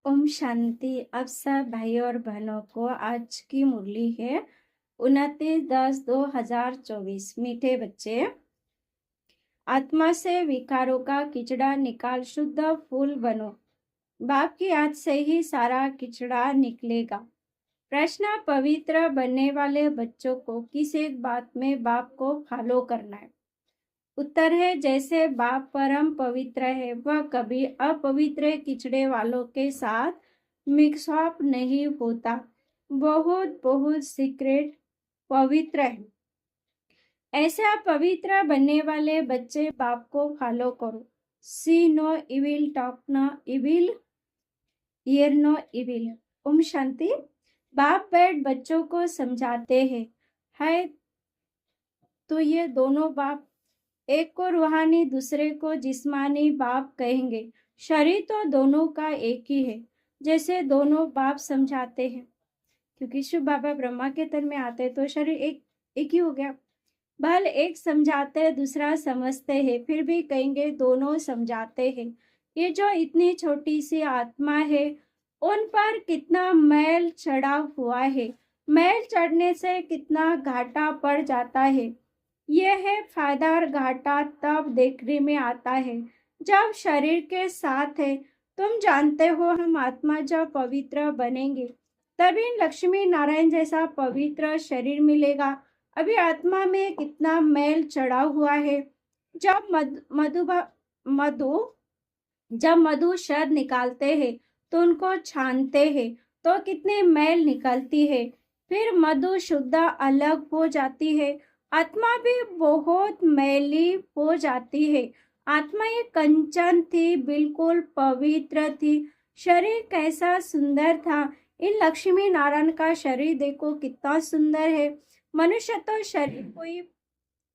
ओम शांति। अब सब भाई और बहनों को आज की मुरली है 29/10/2024। मीठे बच्चे, आत्मा से विकारों का किचड़ा निकाल शुद्ध फूल बनो। बाप की याद से ही सारा किचड़ा निकलेगा। प्रश्न: पवित्र बनने वाले बच्चों को किस एक बात में बाप को फॉलो करना है? उत्तर है, जैसे बाप परम पवित्र है, वह कभी अपवित्र किचड़े वालों के साथ मिक्सअप नहीं होता। बहुत बहुत सीक्रेट पवित्र है। ऐसे आप पवित्र बनने वाले बच्चे बाप को फॉलो करो। See no evil, talk no evil, hear no evil. ओम शांति। बाप बैठ बच्चों को समझाते हैं, है तो ये दोनों बाप, एक को रूहानी दूसरे को जिस्मानी बाप कहेंगे। शरीर तो दोनों का एक ही है, जैसे दोनों बाप समझाते हैं। क्योंकि शिव बाबा ब्रह्मा के तन में आते तो शरीर एक ही हो गया। भल एक समझाते दूसरा समझते हैं, फिर भी कहेंगे दोनों समझाते हैं। ये जो इतनी छोटी सी आत्मा है, उन पर कितना मैल चढ़ा हुआ है। मैल चढ़ने से कितना घाटा पड़ जाता है। यह है फायदा और घाटा तब देखने में आता है जब शरीर के साथ है। तुम जानते हो, हम आत्मा जब पवित्र बनेंगे तभी लक्ष्मी नारायण जैसा पवित्र शरीर मिलेगा। अभी आत्मा में कितना मैल चढ़ा हुआ है। जब मधु जब मधु शहद निकालते हैं तो उनको छानते हैं तो कितनी मैल निकलती है। फिर मधु शुद्ध अलग हो जाती है। आत्मा भी बहुत मैली हो जाती है। आत्मा ये कंचन थी, बिल्कुल पवित्र थी। शरीर कैसा सुंदर था। इन लक्ष्मी नारायण का शरीर देखो कितना सुंदर है। मनुष्य तो शरीर को ही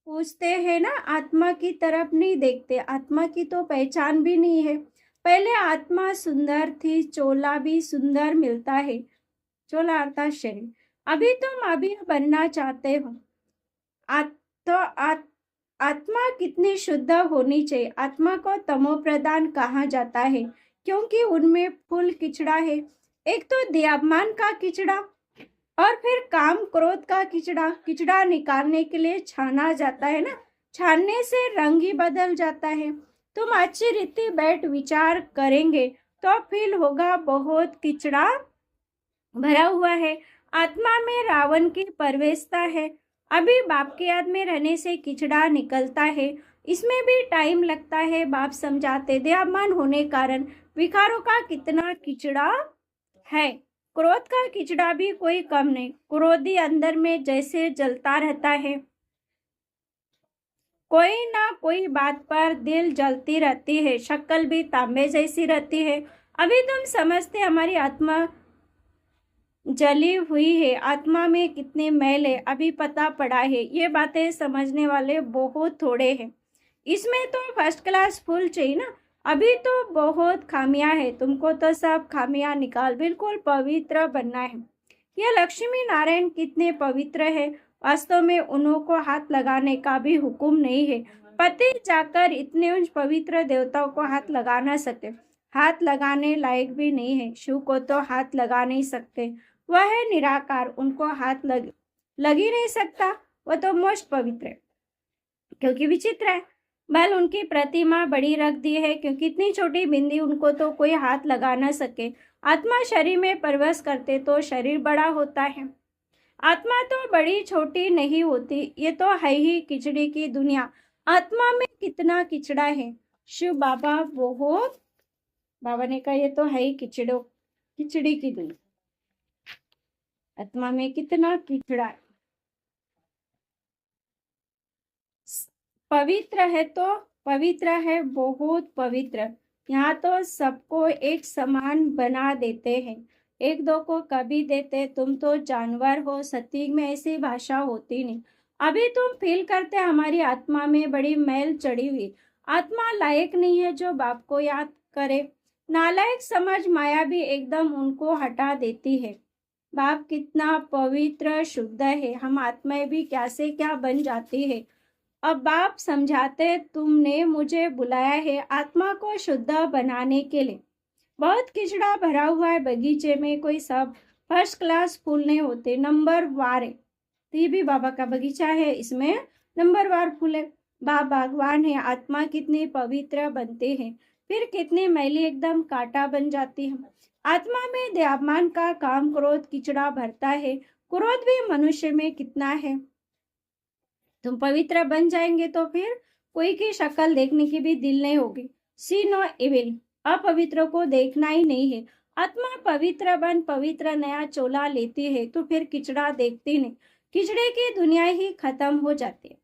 पूछते हैं ना, आत्मा की तरफ नहीं देखते। आत्मा की तो पहचान भी नहीं है। पहले आत्मा सुंदर थी, चोला भी सुंदर मिलता है। चोला अर्थात शरीर। अभी तुम अभी बनना चाहते हो। तो आत्मा कितनी शुद्ध होनी चाहिए। आत्मा को तमो प्रधान कहा जाता है क्योंकि उनमें फुल किचड़ा है। एक तो देहाभिमान का किचड़ा और फिर काम क्रोध का किचड़ा। किचड़ा निकालने के लिए छाना जाता है ना, छानने से रंग ही बदल जाता है। तुम अच्छी रीति बैठ विचार करेंगे तो फील होगा बहुत किचड़ा भरा हुआ है। आत्मा में रावण की प्रवेशता है। अभी बाप की याद में रहने से किचड़ा निकलता है। इसमें भी टाइम लगता है। बाप समझाते, देहाभिमान होने कारण विकारों का कितना किचड़ा है। क्रोध का किचड़ा भी कोई कम नहीं। क्रोधी अंदर में जैसे जलता रहता है, कोई ना कोई बात पर दिल जलती रहती है। शक्ल भी तांबे जैसी रहती है। अभी तुम समझते हमारी आत्मा जली हुई है, आत्मा में कितने मैल है, अभी पता पड़ा है। ये बातें समझने वाले बहुत थोड़े हैं। इसमें तो फर्स्ट क्लास फुल चाहिए ना। अभी तो बहुत खामियां है। तुमको तो सब खामियां निकाल बिल्कुल पवित्र बनना है। यह लक्ष्मी नारायण कितने पवित्र है। वास्तव में उन्हों को हाथ लगाने का भी हुक्म नहीं है। पति जाकर इतने उच्च पवित्र देवताओं को हाथ लगा ना सकते। हाथ लगाने लायक भी नहीं है। शिव को तो हाथ लगा नहीं सकते। वह है निराकार, उनको हाथ लग ही नहीं सकता। वह तो मोस्ट पवित्र है क्योंकि विचित्र है। बल उनकी प्रतिमा बड़ी रख दी है क्योंकि इतनी छोटी बिंदी उनको तो कोई हाथ लगा ना सके। आत्मा शरीर में प्रवेश करते तो शरीर बड़ा होता है। आत्मा तो बड़ी छोटी नहीं होती। ये तो है ही किचड़ी की दुनिया। आत्मा में कितना किचड़ा है। शिव बाबा बहुत, बाबा ने कहा ये तो है ही खिचड़ी की दुनिया। आत्मा में कितना किचड़ा है। पवित्र है तो पवित्र है, बहुत पवित्र। यहाँ तो सबको एक समान बना देते हैं, एक दो को कभी देते। तुम तो जानवर हो, सत्युग में ऐसी भाषा होती नहीं। अभी तुम फील करते हमारी आत्मा में बड़ी मैल चढ़ी हुई। आत्मा लायक नहीं है जो बाप को याद करे। नालायक समझ माया भी एकदम उनको हटा देती है। बाप कितना पवित्र शुद्ध है, हम आत्माएं भी क्या से क्या बन जाती है। अब बाप समझाते, तुमने मुझे बुलाया है आत्मा को शुद्ध बनाने के लिए। बहुत कीचड़ा भरा हुआ है बगीचे में, कोई सब फर्स्ट क्लास फूल नहीं होते, नंबर वार है। तो ये भी बाबा का बगीचा है, इसमें नंबर वार फूल है। बागवान है, आत्मा कितनी पवित्र बनते हैं, फिर कितनी मैली एकदम कांटा बन जाती है। आत्मा में दयावान का काम क्रोध कीचड़ा भरता है, क्रोध भी मनुष्य में कितना है। तुम पवित्र बन जाएंगे तो फिर कोई की शक्ल देखने की भी दिल नहीं होगी। सी नो इविल, अपवित्र को देखना ही नहीं है। आत्मा पवित्र बन पवित्र नया चोला लेती है तो फिर किचड़ा देखती नहीं, किचड़े की दुनिया ही खत्म हो जाती है।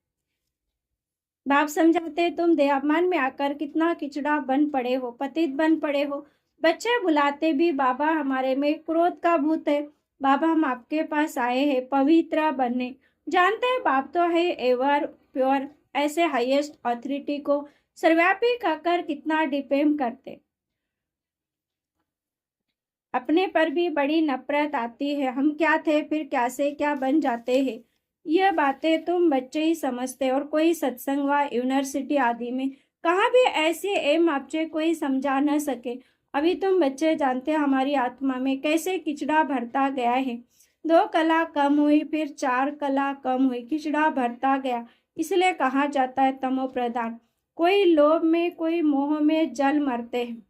बाप समझाते तुम दयावान में आकर कितना किचड़ा बन पड़े हो, पतित बन पड़े हो। बच्चे बुलाते भी बाबा हमारे में क्रोध का भूत है, बाबा हम आपके पास आए हैं पवित्र बनने। जानते हैं बाप तो है एवर प्योर, ऐसे हाईएस्ट अथॉरिटी को सर्वव्यापी कहकर कितना डिपेंड करते। अपने पर भी बड़ी नफरत आती है, हम क्या थे फिर क्या से क्या बन जाते हैं। यह बातें तुम बच्चे ही समझते, और कोई सत्संग व यूनिवर्सिटी आदि में कहाँ भी ऐसे एम आपसे कोई समझा न सके। अभी तुम बच्चे जानते हमारी आत्मा में कैसे किचड़ा भरता गया है। 2 कला कम हुई, फिर 4 कला कम हुई, किचड़ा भरता गया, इसलिए कहा जाता है तमो प्रधान। कोई लोभ में कोई मोह में जल मरते हैं,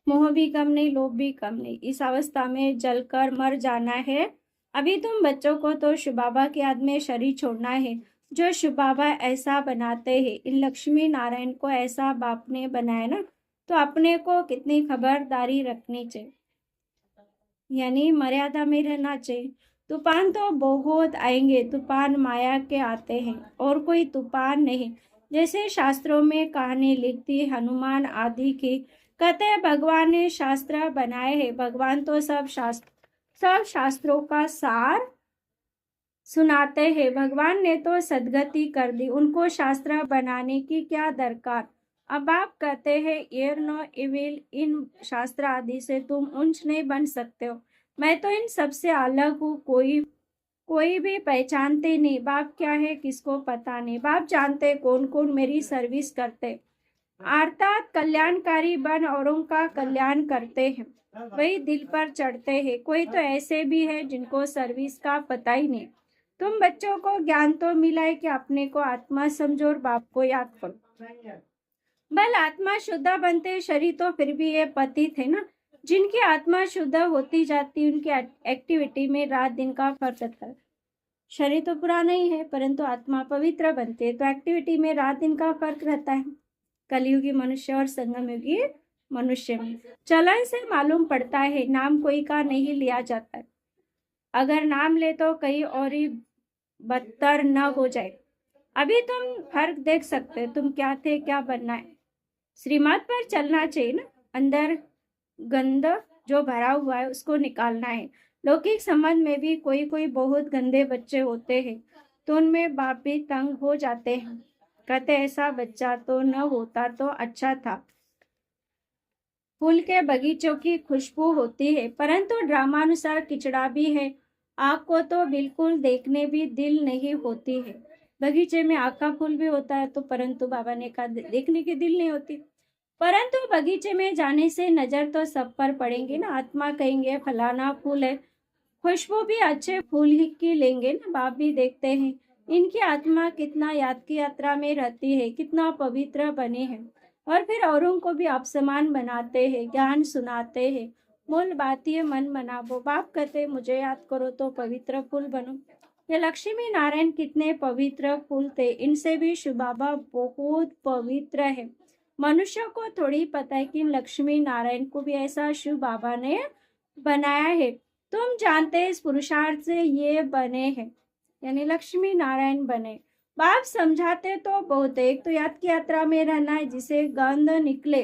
मोह भी कम नहीं लोभ भी कम नहीं, इस अवस्था में जलकर मर जाना है। अभी तुम बच्चों को तो शिव बाबा की याद में शरीर छोड़ना है, जो शिव बाबा ऐसा बनाते हैं। इन लक्ष्मी नारायण को ऐसा बाप ने बनाया ना, तो अपने को कितनी खबरदारी रखनी चाहिए, यानी मर्यादा में रहना चाहिए। तूफान तो बहुत आएंगे, तूफान माया के आते हैं और कोई तूफान नहीं। जैसे शास्त्रों में कहानी लिखती हनुमान आदि की, कहते हैं भगवान ने शास्त्र बनाए हैं। भगवान तो सब शास्त्रों का सार सुनाते हैं। भगवान ने तो सदगति कर दी, उनको शास्त्र बनाने की क्या दरकार। अब आप कहते हैं एयर नो इविल, इन शास्त्र आदि से तुम ऊंच नहीं बन सकते हो। मैं तो इन सबसे अलग हूँ, कोई भी पहचानते नहीं। बाप क्या है किसको पता नहीं, बाप जानते कौन कौन मेरी सर्विस करते, अर्थात कल्याणकारी बन औरों का कल्याण करते हैं, वही दिल पर चढ़ते हैं। कोई तो ऐसे भी है जिनको सर्विस का पता ही नहीं। तुम बच्चों को ज्ञान तो मिला है कि अपने को आत्मा समझो और बाप को याद करो। बल आत्मा शुद्ध बनते, शरीर तो फिर भी ये पतित है ना। जिनकी आत्मा शुद्ध होती जाती उनकी एक्टिविटी में रात दिन का फर्क रहता है। शरीर तो पुराना ही है परंतु आत्मा पवित्र बनती है, तो एक्टिविटी में रात दिन का फर्क रहता है। कलयुगी मनुष्य और संगम युगी मनुष्य में चलन से मालूम पड़ता है, नाम कोई का नहीं लिया जाता है। अगर नाम ले तो कहीं और ही बदतर न हो जाए। अभी तुम फर्क देख सकते हो, तुम क्या थे क्या बनना है। श्रीमत पर चलना चाहिए ना, अंदर गंद जो भरा हुआ है उसको निकालना है। लौकिक संबंध में भी कोई कोई बहुत गंदे बच्चे होते हैं, तो उनमें बाप भी तंग हो जाते हैं, कहते ऐसा बच्चा तो न होता तो अच्छा था। फूल के बगीचों की खुशबू होती है परंतु ड्रामानुसार किचड़ा भी है। आँख को तो बिल्कुल देखने भी दिल नहीं होती है। बगीचे में आँख का फूल भी होता है तो परंतु बाबा ने कहा देखने की दिल नहीं होती। परंतु बगीचे में जाने से नजर तो सब पर पड़ेंगे ना। आत्मा कहेंगे फलाना फूल है, खुशबू भी अच्छे फूल ही की लेंगे ना। बाप भी देखते हैं इनकी आत्मा कितना याद की यात्रा में रहती है, कितना पवित्र बने हैं, और फिर औरों को भी अपसमान बनाते हैं, ज्ञान सुनाते हैं। मूल बात ये मन मनावो। बाप कहते मुझे याद करो तो पवित्र फूल बनो। ये लक्ष्मी नारायण कितने पवित्र फूल थे, इनसे भी शिव बाबा बहुत पवित्र है। मनुष्य को थोड़ी पता है कि लक्ष्मी नारायण को भी ऐसा शिव बाबा ने बनाया है। तुम जानते हैं इस पुरुषार्थ से ये बने हैं, यानी लक्ष्मी नारायण बने। बाप समझाते तो बहुत है। एक तो याद की यात्रा में रहना है जिसे गंध निकले,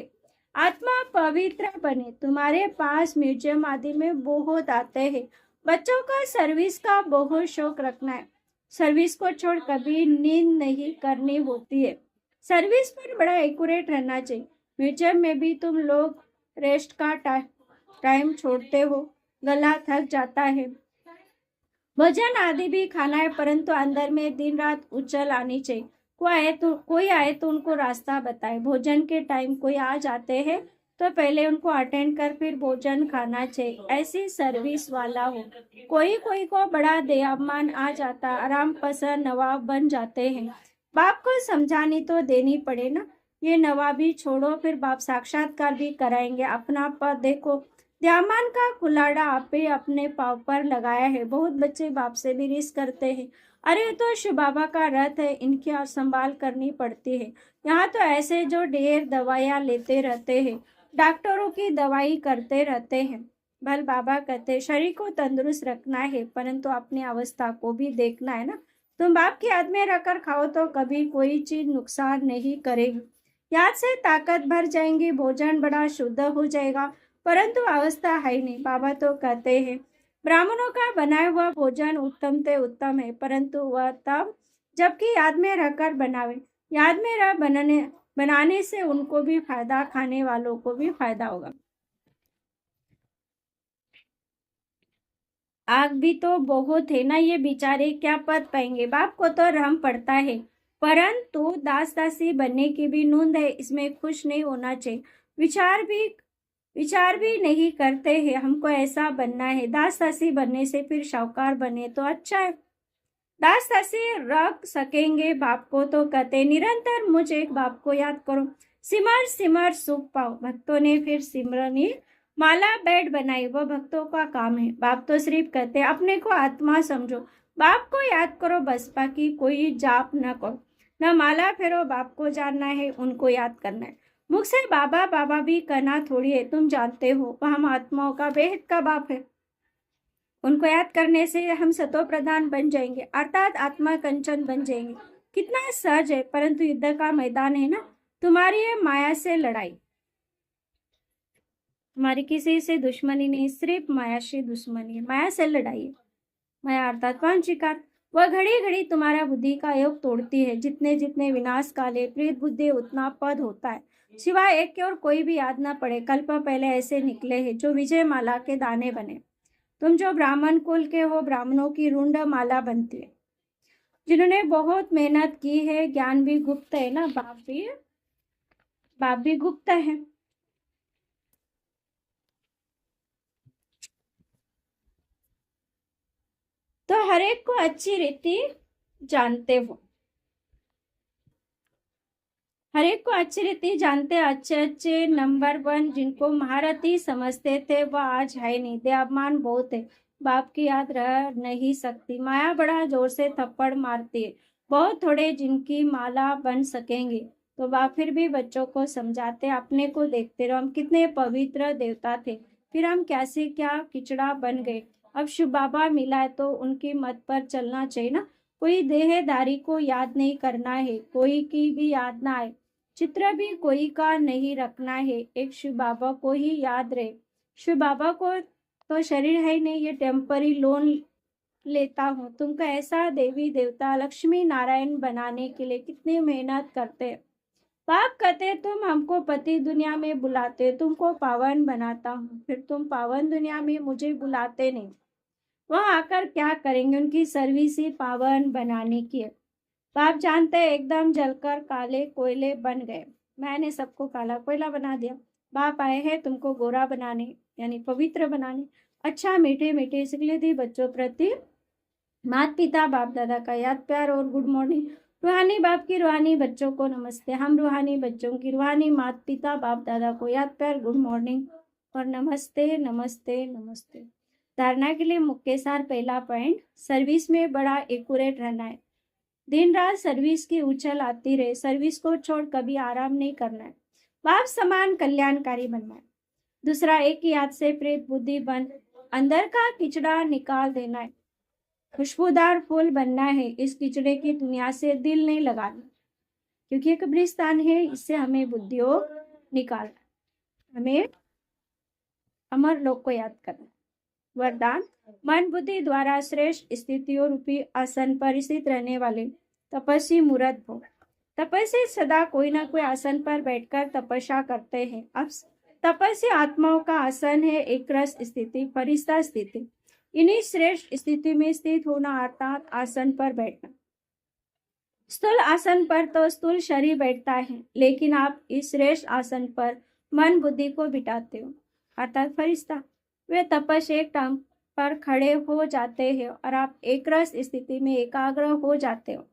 आत्मा पवित्र बने। तुम्हारे पास म्यूजियम आदि में बहुत आते हैं, बच्चों का सर्विस का बहुत शौक रखना है। सर्विस को छोड़ कभी नींद नहीं करनी होती है, सर्विस पर बड़ा एक्यूरेट रहना चाहिए। म्यूजियम में भी तुम लोग रेस्ट का टाइम छोड़ते हो, गला थक जाता है। भोजन आदि भी खाना है परंतु अंदर में दिन रात उछल आनी चाहिए। कोई आए तो उनको रास्ता बताए। भोजन के टाइम कोई आ जाते हैं तो पहले उनको अटेंड कर फिर भोजन खाना चाहिए। ऐसी सर्विस वाला हो। कोई कोई को बड़ा दयावान आ जाता, आराम पसंद नवाब बन जाते हैं। बाप को समझानी तो देनी पड़े ना। ये नवाबी छोड़ो, फिर बाप साक्षात्कार भी कराएंगे। अपना पद देखो, दयामान का कुलाड़ा आपे अपने पाव पर लगाया है। बहुत बच्चे बाप से भी रिस करते हैं। अरे तो शिव बाबा का रथ है, इनकी संभाल करनी पड़ती है। यहाँ तो ऐसे जो ढेर दवाइयाँ लेते रहते हैं, डॉक्टरों की दवाई करते रहते हैं। भल बाबा कहते शरीर को तंदुरुस्त रखना है, परंतु अपनी अवस्था को भी देखना है ना। तुम बाप की याद में रखकर खाओ तो कभी कोई चीज नुकसान नहीं करेगी। याद से ताकत भर जाएंगी, भोजन बड़ा शुद्ध हो जाएगा, परंतु अवस्था है नहीं। बाबा तो कहते हैं ब्राह्मणों का बनाया हुआ भोजन उत्तम से उत्तम है, परंतु वह तब जबकि याद में रहकर बनावे। याद में रह बनाने से उनको भी फायदा, खाने वालों को भी फायदा होगा। आग भी तो बहुत है ना, ये बेचारे क्या पद पाएंगे। बाप को तो रहम पड़ता है, परंतु दास दासी बनने की भी नूंद है, इसमें खुश नहीं होना चाहिए। विचार भी नहीं करते हैं हमको ऐसा बनना है। दास दासी बनने से फिर शाहूकार बने तो अच्छा है। दास दासी रख सकेंगे बाप को तो कहते निरंतर मुझ एक बाप को याद करो, सिमर सिमर सुख पाओ। भक्तों ने फिर सिमरनी माला बेड बनाई, वो भक्तों का काम है। बाप तो सिर्फ कहते अपने को आत्मा समझो, बाप को याद करो बस, बाकी कोई जाप न करो, न माला फेरो। बाप को जानना है, उनको याद करना है। मुख से बाबा बाबा भी कहना थोड़ी है, तुम जानते हो वह हम आत्माओं का बेहद का बाप है। उनको याद करने से हम सतो प्रधान बन जाएंगे, अर्थात आत्मा कंचन बन जाएंगे। कितना सहज है, परंतु युद्ध का मैदान है ना। तुम्हारी है माया से लड़ाई, तुम्हारी किसी से दुश्मनी नहीं, सिर्फ माया से दुश्मनी है। माया से लड़ाई है। माया अर्थात वांछिकार, वह घड़ी घड़ी तुम्हारा बुद्धि का योग तोड़ती है। जितने जितने विनाश काले प्रीत बुद्धि उतना पद होता है। सिवाय एक के और कोई भी याद ना पड़े। कल्प पहले ऐसे निकले हैं जो विजय माला के दाने बने। तुम जो ब्राह्मण कुल के हो, ब्राह्मणों की रुंड माला बनती है, जिन्होंने बहुत मेहनत की है। ज्ञान भी गुप्त है ना, बाप भी गुप्त है। तो हर एक को अच्छी रीति जानते हो, हर एक को अच्छी रीति जानते। अच्छे अच्छे नंबर 1 जिनको महारथी समझते थे वह आज है नहीं। देवाभिमान बहुत है, बाप की याद रह नहीं सकती। माया बड़ा जोर से थप्पड़ मारती है। बहुत थोड़े जिनकी माला बन सकेंगे। तो बाप फिर भी बच्चों को समझाते, अपने को देखते रहो, हम कितने पवित्र देवता थे, फिर हम कैसे क्या किचड़ा बन गए। अब शिव बाबा मिला है तो उनकी मत पर चलना चाहिए ना। कोई देहदारी को याद नहीं करना है, कोई की भी याद ना आए। चित्र भी कोई का नहीं रखना है, एक शिव बाबा को ही याद रहे। शिव बाबा को तो शरीर है नहीं, ये टेम्पररी लोन लेता हूँ। तुमको ऐसा देवी देवता लक्ष्मी नारायण बनाने के लिए कितनी मेहनत करते हैं। बाप कहते तुम हमको पति दुनिया में बुलाते, तुमको पावन बनाता हूँ, फिर तुम पावन दुनिया में मुझे बुलाते नहीं। वहाँ आकर क्या करेंगे, उनकी सर्विस ही पावन बनाने की है। बाप जानते एकदम जलकर काले कोयले बन गए। मैंने सबको काला कोयला बना दिया। बाप आए हैं तुमको गोरा बनाने, यानी पवित्र बनाने। अच्छा मीठे मीठे सिखले थी बच्चों प्रति माता पिता बाप दादा का याद प्यार और गुड मॉर्निंग। रूहानी बाप की रूहानी बच्चों को नमस्ते। हम रूहानी बच्चों की रूहानी माता पिता बाप दादा को याद प्यार गुड मॉर्निंग और नमस्ते नमस्ते नमस्ते। धारणा के लिए मुख्य सार पहला पॉइंट, सर्विस में बड़ा एक्यूरेट रहना है। दिन रात सर्विस की उछल आती रहे, सर्विस को छोड़ कभी आराम नहीं करना है। बाप समान कल्याणकारी बनना है। दूसरा, एक ही हाथ से प्रेत बुद्धि बन अंदर का किचड़ा निकाल देना है। खुशबूदार फूल बनना है। इस किचड़े की दुनिया से दिल नहीं लगाना, क्योंकि ये कब्रिस्तान है, इससे हमें बुद्धियों निकालना, हमें अमर लोग को याद करना। वरदान, मन बुद्धि द्वारा श्रेष्ठ स्थितियों रूपी आसन पर स्थित रहने वाले तपस्वी मूर्त भो। तपस्वी सदा कोई ना कोई आसन पर बैठकर तपस्या करते हैं। अब तपस्वी आत्माओं का आसन है एक रस स्थिति, फरिश्ता स्थिति। इन्हीं श्रेष्ठ स्थिति में स्थित होना अर्थात आसन पर बैठना। स्थूल आसन पर तो स्थूल शरीर बैठता है, लेकिन आप इस श्रेष्ठ आसन पर मन बुद्धि को बिठाते हो, अर्थात फरिश्ता। वे तपस एक टांग पर खड़े हो जाते हैं और आप एक रस स्थिति में एकाग्र हो जाते हो।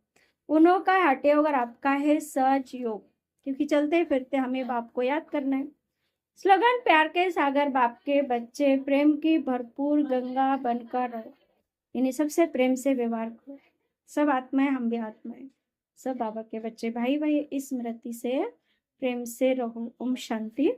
उन्हों का हटे अगर आपका है सहज योग, क्योंकि चलते फिरते हमें बाप को याद करना है। स्लोगन, प्यार के सागर बाप के बच्चे, प्रेम की भरपूर गंगा बनकर रहो। यानी सबसे प्रेम से व्यवहार करो। सब आत्माएं, हम भी आत्माएं, सब बाबा के बच्चे, भाई भाई इस स्मृति से प्रेम से रहो। ओम शांति।